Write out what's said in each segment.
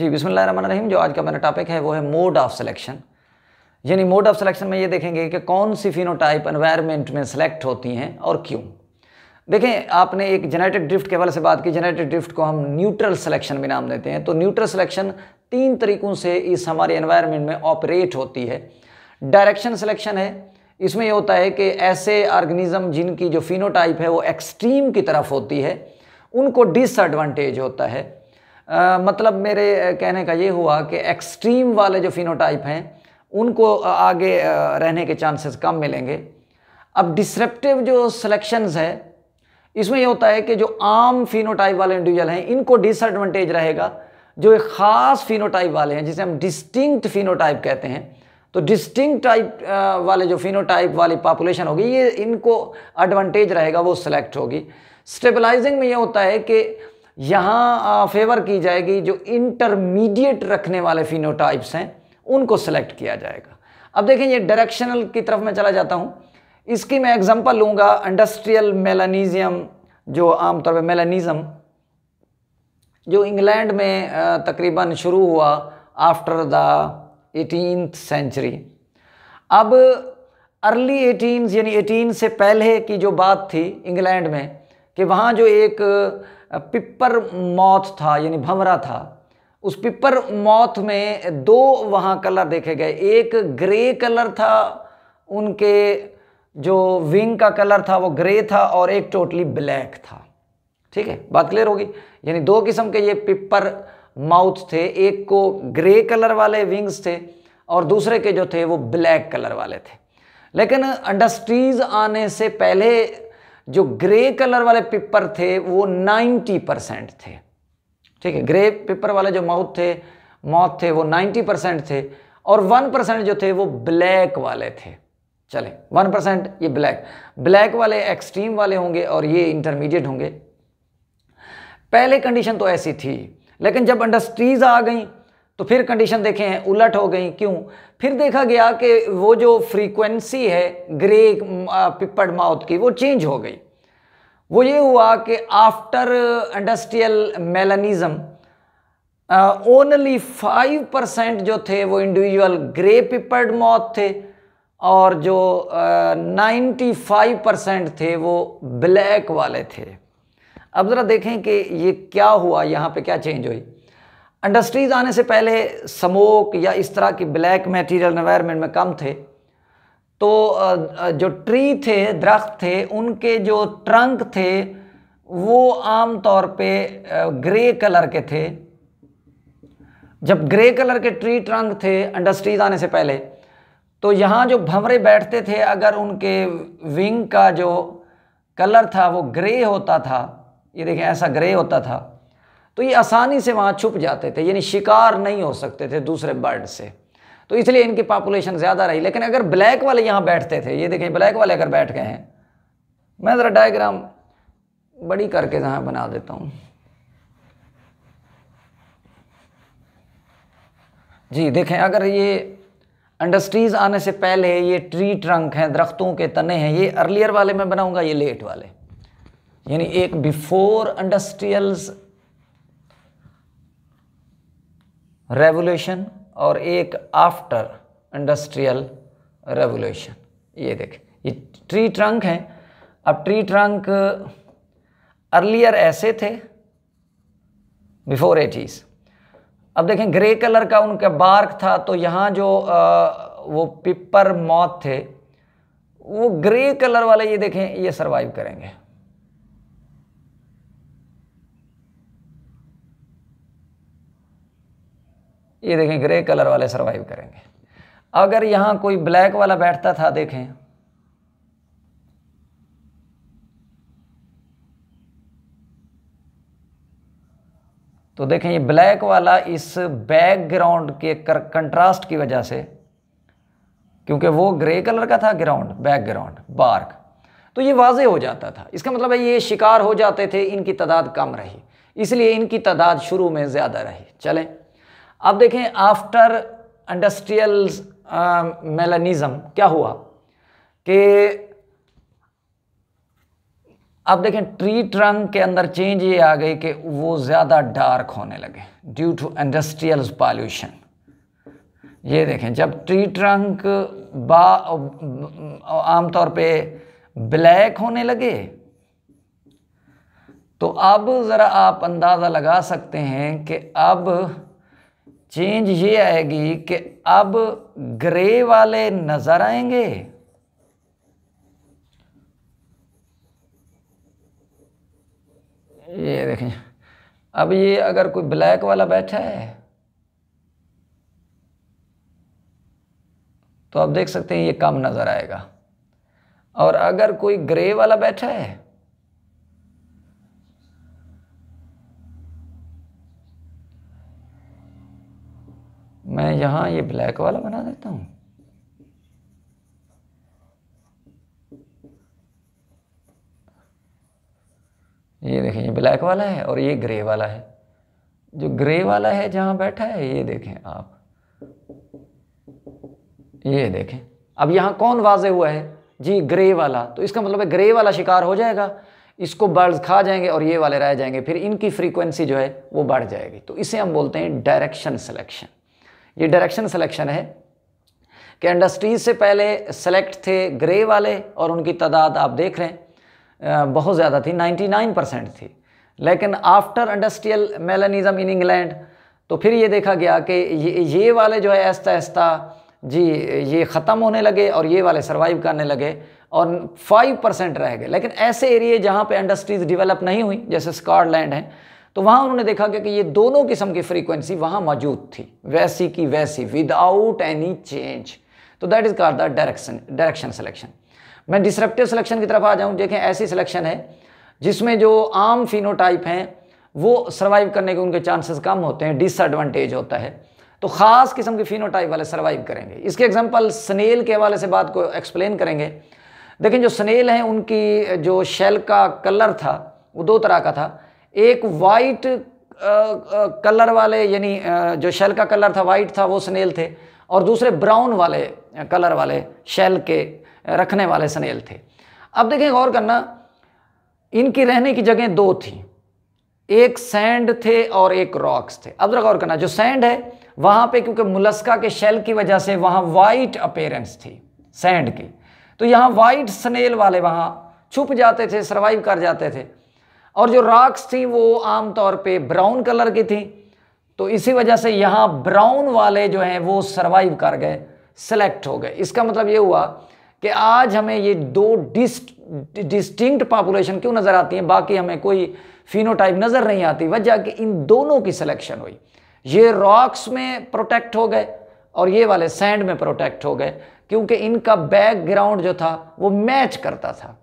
जी बिस्मिल्लाहिर्रहमानिर्रहीम। जो आज का मेरा टॉपिक है वो है मोड ऑफ सिलेक्शन। यानी मोड ऑफ सिलेक्शन में ये देखेंगे कि कौन सी फिनोटाइप एनवायरनमेंट में सेलेक्ट होती हैं और क्यों। देखें, आपने एक जेनेटिक ड्रिफ्ट के हवाले से बात की। जेनेटिक ड्रिफ्ट को हम न्यूट्रल सिलेक्शन भी नाम देते हैं। तो न्यूट्रल सिलेक्शन 3 तरीक़ों से इस हमारे एनवायरनमेंट में ऑपरेट होती है। डायरेक्शन सिलेक्शन है, इसमें ये होता है कि ऐसे ऑर्गेनिज्म जिनकी जो फिनोटाइप है वो एक्सट्रीम की तरफ होती है उनको डिसएडवांटेज होता है। मतलब मेरे कहने का ये हुआ कि एक्सट्रीम वाले जो फिनोटाइप हैं उनको आगे रहने के चांसेस कम मिलेंगे। अब डिसरप्टिव जो सिलेक्शंस है इसमें ये होता है कि जो आम फिनोटाइप वाले इंडिविजुअल हैं इनको डिसएडवांटेज रहेगा। जो एक ख़ास फिनोटाइप वाले हैं जिसे हम डिस्टिंक्ट फिनोटाइप कहते हैं, तो डिस्टिंक्ट टाइप वाले जो फिनोटाइप वाली पॉपुलेशन होगी ये इनको एडवांटेज रहेगा, वो सिलेक्ट होगी। स्टेबलाइजिंग में ये होता है कि यहाँ फेवर की जाएगी जो इंटरमीडिएट रखने वाले फिनोटाइप्स हैं उनको सेलेक्ट किया जाएगा। अब देखें, ये डायरेक्शनल की तरफ मैं चला जाता हूँ। इसकी मैं एग्जांपल लूँगा इंडस्ट्रियल मेलानिज्म, जो आमतौर पे मेलानिज्म जो इंग्लैंड में तकरीबन शुरू हुआ आफ्टर द 18th सेंचुरी। अब अर्ली 18 यानी 18 से पहले की जो बात थी इंग्लैंड में कि वहाँ जो एक पिपर मॉथ था यानी भंवरा था, उस पिपर मॉथ में 2 वहाँ कलर देखे गए। एक ग्रे कलर था, उनके जो विंग का कलर था वो ग्रे था, और एक टोटली ब्लैक था। ठीक है, बात क्लियर होगी। यानी 2 किस्म के ये पिपर माउथ थे, एक को ग्रे कलर वाले विंग्स थे और दूसरे के जो थे वो ब्लैक कलर वाले थे। लेकिन इंडस्ट्रीज आने से पहले जो ग्रे कलर वाले पिपर थे वो 90% थे। ठीक है, ग्रे पिपर वाले जो माउथ थे वो 90% थे, और 1% जो थे वो ब्लैक वाले थे। चले, 1% ये ब्लैक वाले एक्सट्रीम वाले होंगे और ये इंटरमीडिएट होंगे। पहले कंडीशन तो ऐसी थी, लेकिन जब इंडस्ट्रीज आ गई तो फिर कंडीशन देखें उलट हो गई। क्यों? फिर देखा गया कि वो जो फ्रीक्वेंसी है ग्रे पिपर्ड माउथ की वो चेंज हो गई। वो ये हुआ कि आफ्टर इंडस्ट्रियल मेलानिज्म ओनली 5% जो थे वो इंडिविजुअल ग्रे पिपर्ड माउथ थे, और जो 95% थे वो ब्लैक वाले थे। अब ज़रा देखें कि ये क्या हुआ, यहाँ पे क्या चेंज हुई। इंडस्ट्रीज आने से पहले स्मोक या इस तरह की ब्लैक मटेरियल एनवायरनमेंट में कम थे, तो जो ट्री थे, दरख्त थे, उनके जो ट्रंक थे वो आम तौर पे ग्रे कलर के थे। जब ग्रे कलर के ट्री ट्रंक थे इंडस्ट्रीज आने से पहले, तो यहाँ जो भंवरे बैठते थे अगर उनके विंग का जो कलर था वो ग्रे होता था, ये देखें ऐसा ग्रे होता था, तो ये आसानी से वहाँ छुप जाते थे, यानी शिकार नहीं हो सकते थे दूसरे बर्ड से, तो इसलिए इनकी पॉपुलेशन ज़्यादा रही। लेकिन अगर ब्लैक वाले यहाँ बैठते थे, ये देखें ब्लैक वाले अगर बैठ गए हैं, मैं ज़रा डायग्राम बड़ी करके यहाँ बना देता हूँ। जी देखें, अगर ये इंडस्ट्रीज़ आने से पहले ये ट्री ट्रंक हैं, दरख्तों के तने हैं, ये अर्लियर वाले मैं बनाऊँगा, ये लेट वाले, यानी एक बिफोर इंडस्ट्रियल्स रेवोल्यूशन और एक आफ्टर इंडस्ट्रियल रेवोल्यूशन। ये देखें, ये ट्री ट्रंक हैं। अब ट्री ट्रंक अर्लियर ऐसे थे बिफोर 80s। अब देखें ग्रे कलर का उनका बार्क था, तो यहाँ जो वो पिपर मॉथ थे वो ग्रे कलर वाले, ये देखें ये सरवाइव करेंगे। ये देखें ग्रे कलर वाले सरवाइव करेंगे। अगर यहाँ कोई ब्लैक वाला बैठता था, देखें तो देखें ये ब्लैक वाला इस बैकग्राउंड के कंट्रास्ट की वजह से, क्योंकि वो ग्रे कलर का था ग्राउंड, बैकग्राउंड बार्क, तो ये वाजे हो जाता था। इसका मतलब है ये शिकार हो जाते थे, इनकी तादाद कम रही, इसलिए इनकी तादाद शुरू में ज़्यादा रही। चलें, अब देखें आफ्टर इंडस्ट्रियल मेलानिज्म क्या हुआ कि अब देखें ट्री ट्रंक के अंदर चेंज ये आ गई कि वो ज़्यादा डार्क होने लगे ड्यू टू इंडस्ट्रियल पॉल्यूशन। ये देखें जब ट्री ट्रंक आमतौर पे ब्लैक होने लगे तो अब ज़रा आप अंदाज़ा लगा सकते हैं कि अब चेंज ये आएगी कि अब ग्रे वाले नज़र आएंगे, ये देखें। अब ये अगर कोई ब्लैक वाला बैठा है तो आप देख सकते हैं ये कम नज़र आएगा, और अगर कोई ग्रे वाला बैठा है मैं यहाँ ये ब्लैक वाला बना देता हूँ, ये देखें ये ब्लैक वाला है और ये ग्रे वाला है। जो ग्रे वाला है जहाँ बैठा है ये देखें आप, ये देखें अब यहाँ कौन वाजे हुआ है जी, ग्रे वाला। तो इसका मतलब है ग्रे वाला शिकार हो जाएगा, इसको बर्ड्स खा जाएंगे और ये वाले रह जाएंगे, फिर इनकी फ्रीक्वेंसी जो है वो बढ़ जाएगी। तो इसे हम बोलते हैं डायरेक्शन सिलेक्शन। ये डायरेक्शन सिलेक्शन है कि इंडस्ट्रीज से पहले सेलेक्ट थे ग्रे वाले और उनकी तादाद आप देख रहे हैं बहुत ज़्यादा थी, 99% थी। लेकिन after industrial melanism in England तो फिर ये देखा गया कि ये वाले जो है आहिस्ता आहिस्ता जी ये ख़त्म होने लगे और ये वाले सर्वाइव करने लगे और 5% रह गए। लेकिन ऐसे एरिए जहाँ पे इंडस्ट्रीज़ डेवलप नहीं हुई जैसे स्कॉटलैंड है तो वहाँ उन्होंने देखा कि ये दोनों किस्म की फ्रीक्वेंसी वहाँ मौजूद थी, वैसी की वैसी, विदाउट एनी चेंज। तो that is called the direction selection. मैं डिसरप्टिव सिलेक्शन की तरफ आ जाऊँ। देखें ऐसी सिलेक्शन है जिसमें जो आम फिनोटाइप हैं वो सर्वाइव करने के उनके चांसेस कम होते हैं, डिसएडवांटेज होता है, तो ख़ास किस्म के फिनोटाइप वाले सर्वाइव करेंगे। इसके एग्जांपल स्नेल के हवाले से बात को एक्सप्लेन करेंगे। देखें जो स्नेल हैं उनकी जो शेल का कलर था वो दो तरह का था, एक वाइट कलर वाले यानी जो शेल का कलर था वाइट था वो स्नेल थे, और दूसरे ब्राउन वाले कलर वाले शेल के रखने वाले स्नेल थे। अब देखें गौर करना, इनकी रहने की जगह दो थी, एक सैंड थे और एक रॉक्स थे। अब जरा गौर करना, जो सैंड है वहाँ पे क्योंकि मुलस्का के शेल की वजह से वहाँ वाइट अपीयरेंस थी सैंड की, तो यहाँ वाइट स्नेल वाले वहाँ छुप जाते थे, सर्वाइव कर जाते थे, और जो रॉक्स थी वो आमतौर पे ब्राउन कलर की थी, तो इसी वजह से यहाँ ब्राउन वाले जो हैं वो सर्वाइव कर गए, सेलेक्ट हो गए। इसका मतलब ये हुआ कि आज हमें ये दो डिस्टिंक्ट पॉपुलेशन क्यों नज़र आती हैं, बाकी हमें कोई फिनोटाइप नज़र नहीं आती, वजह कि इन दोनों की सिलेक्शन हुई। ये रॉक्स में प्रोटेक्ट हो गए और ये वाले सैंड में प्रोटेक्ट हो गए, क्योंकि इनका बैकग्राउंड जो था वो मैच करता था।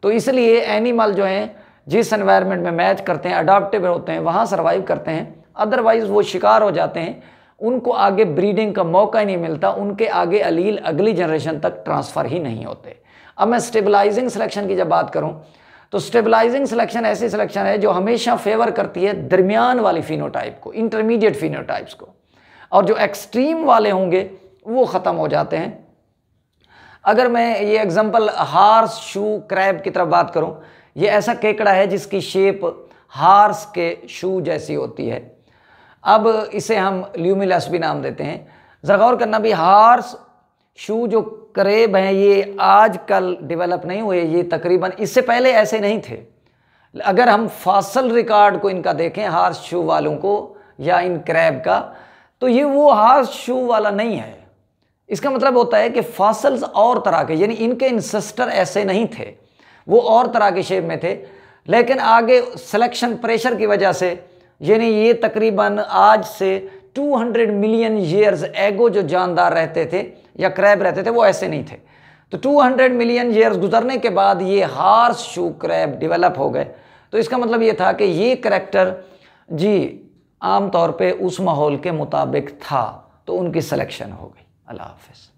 तो इसलिए एनिमल जो हैं जिस एनवायरनमेंट में मैच करते हैं, अडॉप्टेबल होते हैं, वहाँ सर्वाइव करते हैं, अदरवाइज़ वो शिकार हो जाते हैं, उनको आगे ब्रीडिंग का मौका ही नहीं मिलता, उनके आगे अलील अगली जनरेशन तक ट्रांसफ़र ही नहीं होते। अब मैं स्टेबलाइजिंग सिलेक्शन की जब बात करूं तो स्टेबलाइजिंग सिलेक्शन ऐसी सिलेक्शन है जो हमेशा फेवर करती है दरमियान वाली फिनोटाइप को, इंटरमीडिएट फिनोटाइप्स को, और जो एक्सट्रीम वाले होंगे वो ख़त्म हो जाते हैं। अगर मैं ये एग्जांपल हार्स शू क्रैब की तरफ बात करूं, ये ऐसा केकड़ा है जिसकी शेप हार्स के शू जैसी होती है। अब इसे हम ल्यूमिलस भी नाम देते हैं। ज़रा गौर करना भी, हार्स शू जो क्रैब हैं ये आजकल डेवलप नहीं हुए, ये तकरीबन इससे पहले ऐसे नहीं थे। अगर हम फॉसल रिकॉर्ड को इनका देखें हार्स शू वालों को या इन क्रैब का, तो ये वो हार्स शू वाला नहीं है। इसका मतलब होता है कि फॉसल्स और तरह के, यानी इनके इंसेस्टर ऐसे नहीं थे, वो और तरह के शेप में थे, लेकिन आगे सिलेक्शन प्रेशर की वजह से, यानी ये तकरीबन आज से 200 मिलियन ईयर्स एगो जो जानदार रहते थे या क्रैब रहते थे वो ऐसे नहीं थे। तो 200 मिलियन ईयर्स गुजरने के बाद ये हार्स शू क्रैब डेवलप हो गए। तो इसका मतलब ये था कि ये करैक्टर जी आम तौर पे उस माहौल के मुताबिक था, तो उनकी सिलेक्शन हो गई। अल्लाह हाफ़िज़।